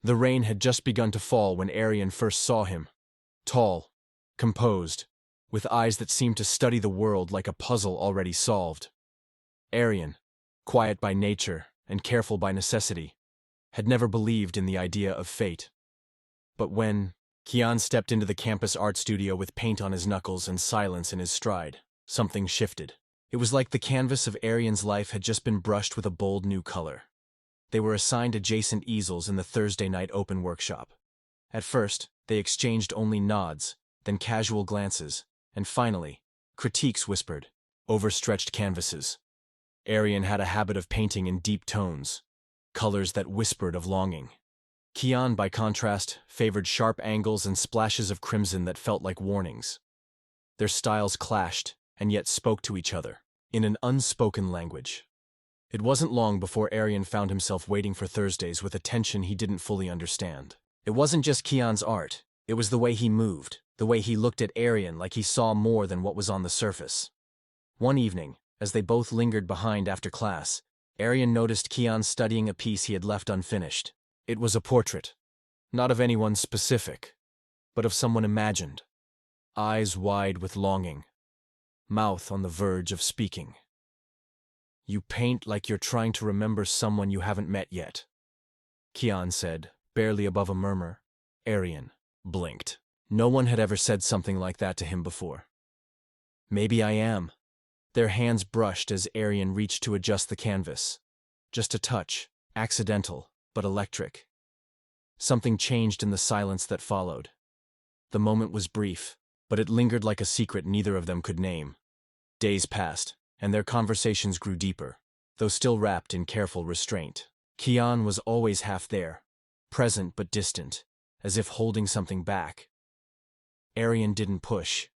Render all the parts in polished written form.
The rain had just begun to fall when Aryan first saw him. Tall, composed, with eyes that seemed to study the world like a puzzle already solved. Aryan, quiet by nature and careful by necessity, had never believed in the idea of fate. But when Kiaan stepped into the campus art studio with paint on his knuckles and silence in his stride, something shifted. It was like the canvas of Aryan's life had just been brushed with a bold new color. They were assigned adjacent easels in the Thursday night open workshop. At first, they exchanged only nods, then casual glances, and finally, critiques whispered, overstretched canvases. Aryan had a habit of painting in deep tones, colors that whispered of longing. Kiaan, by contrast, favored sharp angles and splashes of crimson that felt like warnings. Their styles clashed, and yet spoke to each other, in an unspoken language. It wasn't long before Aryan found himself waiting for Thursdays with a tension he didn't fully understand. It wasn't just Kiaan's art, it was the way he moved, the way he looked at Aryan like he saw more than what was on the surface. One evening, as they both lingered behind after class, Aryan noticed Kiaan studying a piece he had left unfinished. It was a portrait, not of anyone specific, but of someone imagined, eyes wide with longing, mouth on the verge of speaking. "You paint like you're trying to remember someone you haven't met yet," Kiaan said, barely above a murmur. Aryan blinked. No one had ever said something like that to him before. "Maybe I am." Their hands brushed as Aryan reached to adjust the canvas. Just a touch, accidental, but electric. Something changed in the silence that followed. The moment was brief, but it lingered like a secret neither of them could name. Days passed, and their conversations grew deeper, though still wrapped in careful restraint. Kiaan was always half there, present but distant, as if holding something back. Aryan didn't push.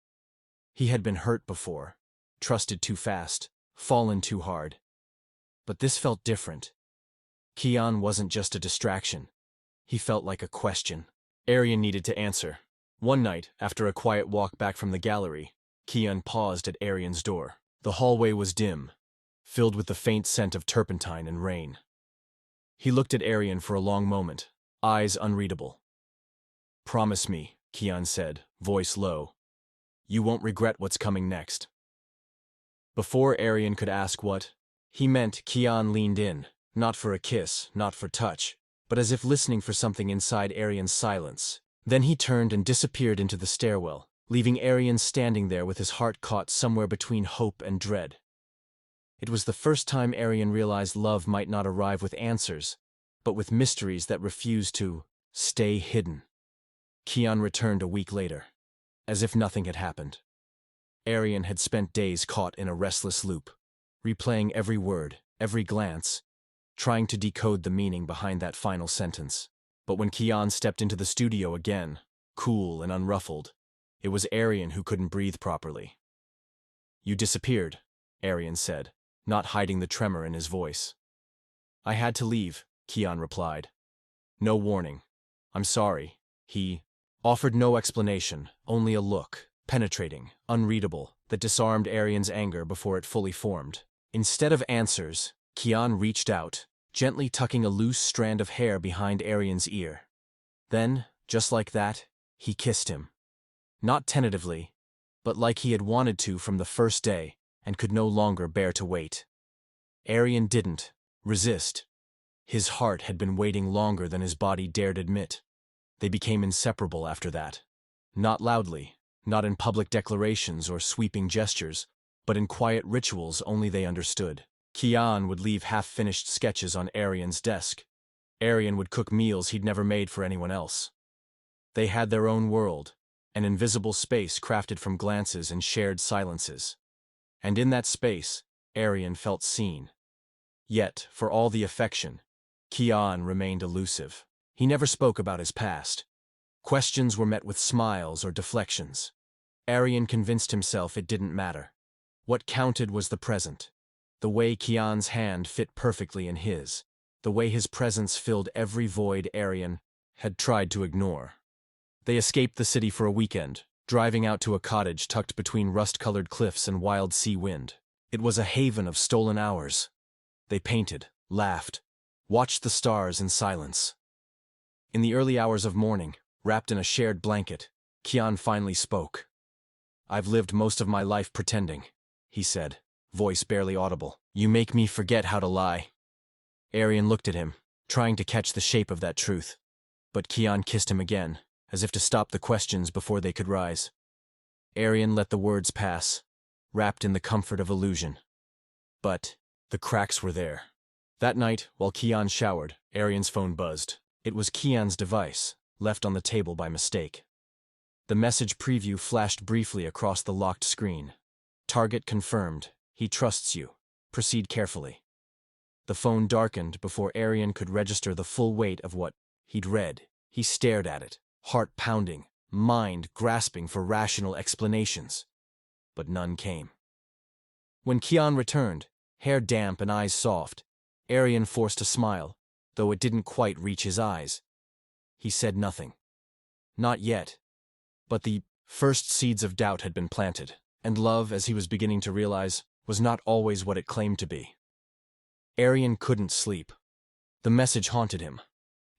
He had been hurt before, trusted too fast, fallen too hard. But this felt different. Kiaan wasn't just a distraction. He felt like a question. Aryan needed to answer. One night, after a quiet walk back from the gallery, Kiaan paused at Aryan's door. The hallway was dim, filled with the faint scent of turpentine and rain. He looked at Aryan for a long moment, eyes unreadable. "Promise me," Kiaan said, voice low. "You won't regret what's coming next." Before Aryan could ask what he meant, Kiaan leaned in, not for a kiss, not for touch, but as if listening for something inside Aryan's silence. Then he turned and disappeared into the stairwell, leaving Aryan standing there with his heart caught somewhere between hope and dread. It was the first time Aryan realized love might not arrive with answers, but with mysteries that refused to stay hidden. Kiaan returned a week later, as if nothing had happened. Aryan had spent days caught in a restless loop, replaying every word, every glance, trying to decode the meaning behind that final sentence. But when Kiaan stepped into the studio again, cool and unruffled, it was Aryan who couldn't breathe properly. "You disappeared," Aryan said, not hiding the tremor in his voice. "I had to leave," Kiaan replied. "No warning. I'm sorry." He offered no explanation, only a look, penetrating, unreadable, that disarmed Aryan's anger before it fully formed. Instead of answers, Kiaan reached out, gently tucking a loose strand of hair behind Aryan's ear. Then, just like that, he kissed him. Not tentatively, but like he had wanted to from the first day and could no longer bear to wait. Aryan didn't resist. His heart had been waiting longer than his body dared admit. They became inseparable after that. Not loudly, not in public declarations or sweeping gestures, but in quiet rituals only they understood. Kiaan would leave half-finished sketches on Aryan's desk. Aryan would cook meals he'd never made for anyone else. They had their own world, an invisible space crafted from glances and shared silences. And in that space, Aryan felt seen. Yet, for all the affection, Kiaan remained elusive. He never spoke about his past. Questions were met with smiles or deflections. Aryan convinced himself it didn't matter. What counted was the present. The way Kiaan's hand fit perfectly in his. The way his presence filled every void Aryan had tried to ignore. They escaped the city for a weekend, driving out to a cottage tucked between rust-colored cliffs and wild sea wind. It was a haven of stolen hours. They painted, laughed, watched the stars in silence. In the early hours of morning, wrapped in a shared blanket, Kiaan finally spoke. "I've lived most of my life pretending," he said, voice barely audible. "You make me forget how to lie." Aryan looked at him, trying to catch the shape of that truth. But Kiaan kissed him again, as if to stop the questions before they could rise. Aryan let the words pass, wrapped in the comfort of illusion. But the cracks were there. That night, while Kiaan showered, Aryan's phone buzzed. It was Kiaan's device, left on the table by mistake. The message preview flashed briefly across the locked screen. "Target confirmed. He trusts you. Proceed carefully." The phone darkened before Aryan could register the full weight of what he'd read. He stared at it, heart pounding, mind grasping for rational explanations. But none came. When Kiaan returned, hair damp and eyes soft, Aryan forced a smile, though it didn't quite reach his eyes. He said nothing. Not yet. But the first seeds of doubt had been planted, and love, as he was beginning to realize, was not always what it claimed to be. Aryan couldn't sleep. The message haunted him,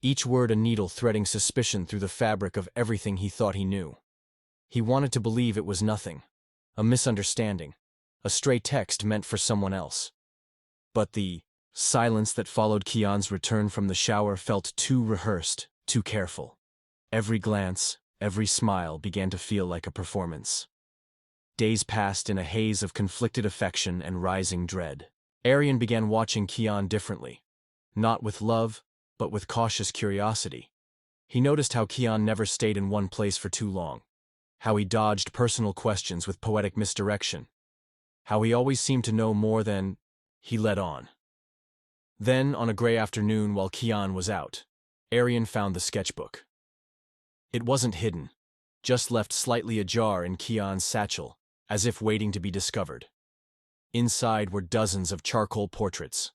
each word a needle threading suspicion through the fabric of everything he thought he knew. He wanted to believe it was nothing, a misunderstanding, a stray text meant for someone else. But the silence that followed Kiaan's return from the shower felt too rehearsed, too careful. Every glance, every smile began to feel like a performance. Days passed in a haze of conflicted affection and rising dread. Aryan began watching Kiaan differently, not with love, but with cautious curiosity. He noticed how Kiaan never stayed in one place for too long, how he dodged personal questions with poetic misdirection, how he always seemed to know more than he let on. Then, on a gray afternoon while Kiaan was out, Aryan found the sketchbook. It wasn't hidden, just left slightly ajar in Kiaan's satchel, as if waiting to be discovered. Inside were dozens of charcoal portraits.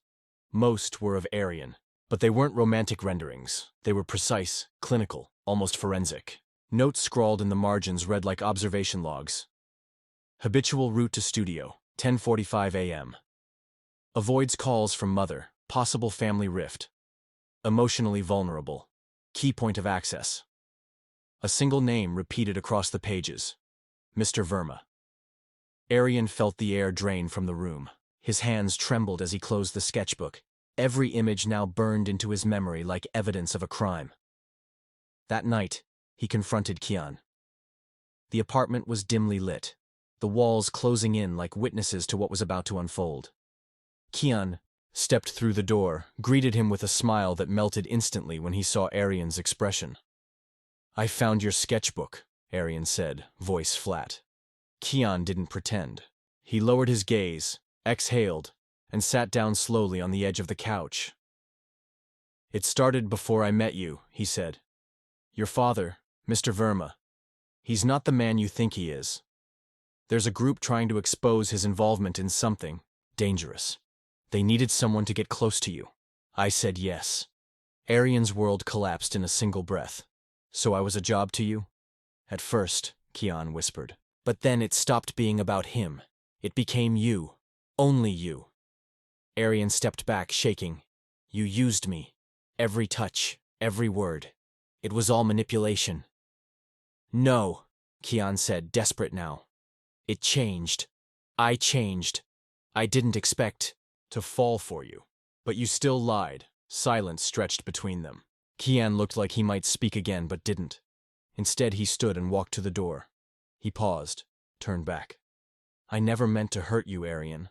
Most were of Aryan, but they weren't romantic renderings. They were precise, clinical, almost forensic. Notes scrawled in the margins read like observation logs. Habitual route to studio, 10:45 a.m. Avoids calls from mother, possible family rift. Emotionally vulnerable. Key point of access. A single name repeated across the pages. Mr. Verma. Aryan felt the air drain from the room. His hands trembled as he closed the sketchbook. Every image now burned into his memory like evidence of a crime. That night, he confronted Kiaan. The apartment was dimly lit, the walls closing in like witnesses to what was about to unfold. Kiaan stepped through the door, greeted him with a smile that melted instantly when he saw Aryan's expression. "I found your sketchbook," Aryan said, voice flat. Kiaan didn't pretend. He lowered his gaze, exhaled, and sat down slowly on the edge of the couch. "It started before I met you," he said. "Your father, Mr. Verma, he's not the man you think he is. There's a group trying to expose his involvement in something dangerous. They needed someone to get close to you. I said yes." Aryan's world collapsed in a single breath. "So I was a job to you?" "At first," Kiaan whispered. "But then it stopped being about him. It became you. Only you." Aryan stepped back, shaking. "You used me. Every touch, every word. It was all manipulation." "No," Kiaan said, desperate now. "It changed. I changed. I didn't expect to fall for you. But you still lied." Silence stretched between them. Kiaan looked like he might speak again, but didn't. Instead, he stood and walked to the door. He paused, turned back. "I never meant to hurt you, Aryan,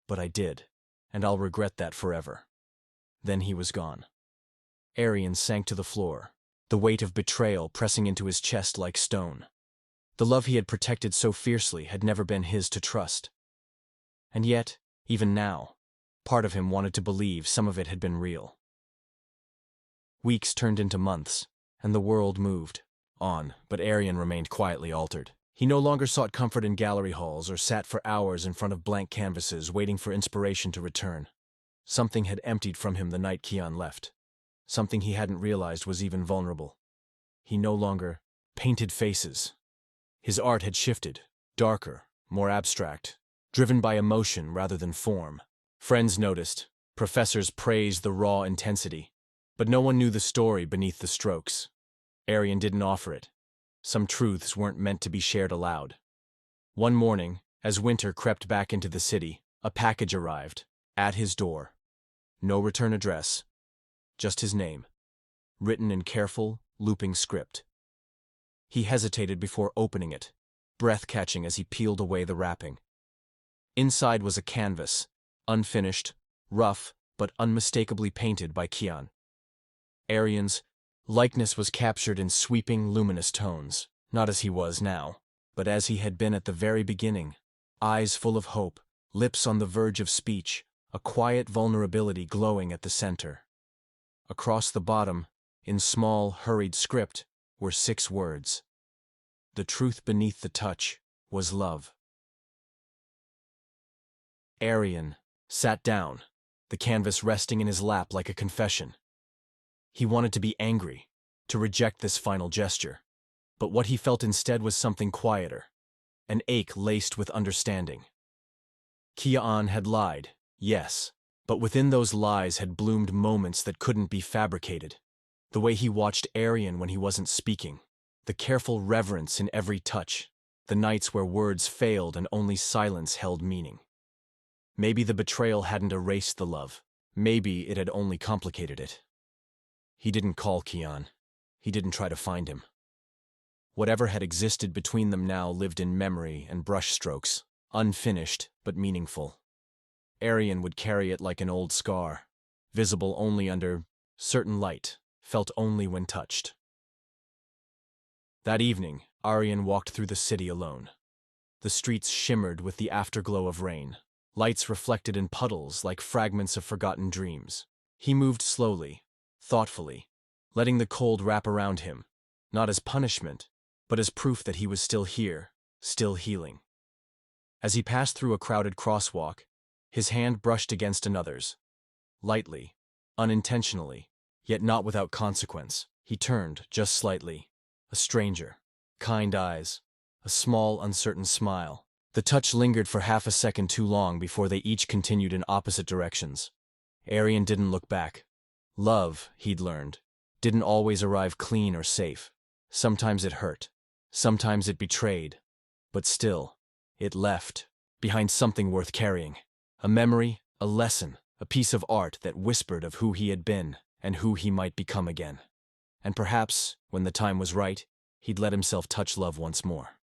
but I did, and I'll regret that forever." Then he was gone. Aryan sank to the floor, the weight of betrayal pressing into his chest like stone. The love he had protected so fiercely had never been his to trust. And yet, even now, part of him wanted to believe some of it had been real. Weeks turned into months, and the world moved on, but Aryan remained quietly altered. He no longer sought comfort in gallery halls or sat for hours in front of blank canvases waiting for inspiration to return. Something had emptied from him the night Kiaan left. Something he hadn't realized was even vulnerable. He no longer painted faces. His art had shifted, darker, more abstract, driven by emotion rather than form. Friends noticed, professors praised the raw intensity, But no one knew the story beneath the strokes. Aryan didn't offer it. Some truths weren't meant to be shared aloud. One morning, as winter crept back into the city, a package arrived, at his door. No return address, just his name, written in careful, looping script. He hesitated before opening it, breath-catching as he peeled away the wrapping. Inside was a canvas, unfinished, rough, but unmistakably painted by Kiaan. Aryan's likeness was captured in sweeping, luminous tones, not as he was now, but as he had been at the very beginning, eyes full of hope, lips on the verge of speech, a quiet vulnerability glowing at the center. Across the bottom, in small, hurried script, were 6 words. The truth beneath the touch was love. Aryan sat down, the canvas resting in his lap like a confession. He wanted to be angry, to reject this final gesture. But what he felt instead was something quieter, an ache laced with understanding. Kiaan had lied, yes, but within those lies had bloomed moments that couldn't be fabricated. The way he watched Aryan when he wasn't speaking, the careful reverence in every touch, the nights where words failed and only silence held meaning. Maybe the betrayal hadn't erased the love. Maybe it had only complicated it. He didn't call Kiaan. He didn't try to find him. Whatever had existed between them now lived in memory and brushstrokes, unfinished but meaningful. Aryan would carry it like an old scar, visible only under certain light, felt only when touched. That evening, Aryan walked through the city alone. The streets shimmered with the afterglow of rain, lights reflected in puddles like fragments of forgotten dreams. He moved slowly, thoughtfully, letting the cold wrap around him, not as punishment, but as proof that he was still here, still healing. As he passed through a crowded crosswalk, his hand brushed against another's. Lightly, unintentionally, yet not without consequence, he turned just slightly. A stranger, kind eyes, a small, uncertain smile. The touch lingered for half a second too long before they each continued in opposite directions. Aryan didn't look back. Love, he'd learned, didn't always arrive clean or safe. Sometimes it hurt. Sometimes it betrayed. But still, it left, behind something worth carrying. A memory, a lesson, a piece of art that whispered of who he had been and who he might become again. And perhaps, when the time was right, he'd let himself touch love once more.